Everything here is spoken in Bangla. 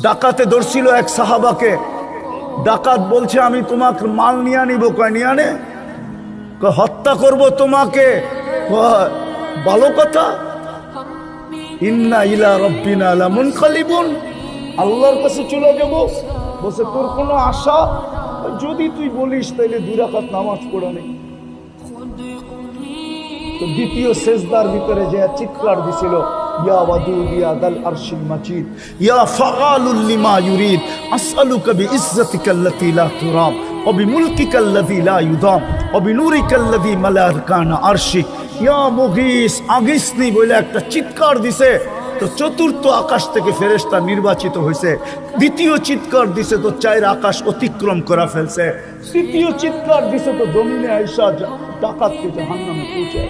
ডাকাতে ধরছিল এক সাহাবাকে। ডাকাত বলছে আমি তোমাকে মাল নিয়ে নিব। কয় নিয়ে আনে? হত্যা করব তোমাকে। ভালো কথা। ইন্না ইলা রাব্বিনা লামুনকালিবুন, আল্লাহর কাছে চলে যাব। বলছে তোর কোনো আশা? যদি তুই বলিস তাইলে 2 রাকাত নামাজ পড়া নেই। তো দ্বিতীয় সেজদার ভিতরে যে চিৎকার দিছিল, ইয়া ওয়াদুদ ইয়া দাল আরশিল মাজিদ ইয়া ফাআলুল লিমা ইউরিদ আসআলুকা বিইজ্জাতিকাল্লাতী লা তুরাম ওয়া বিমুলকিকাল্লাযী লা ইউদাম ওয়া বিনুরিকাল্লাযী মালা আরকানা আরশিক ইয়া মুগীস, আগিসনি বলে একটা চিৎকার দিছে। তো চতুর্থ আকাশ থেকে ফেরেশতা নির্বাচিত হয়েছে। দ্বিতীয় চিৎকার দিছে তো 4 আকাশ অতিক্রম করা ফেলছে। তৃতীয় চিৎকার দিছে তো জমিনে আইসা ডাকাতকে জাহান্নামে পৌঁছায়।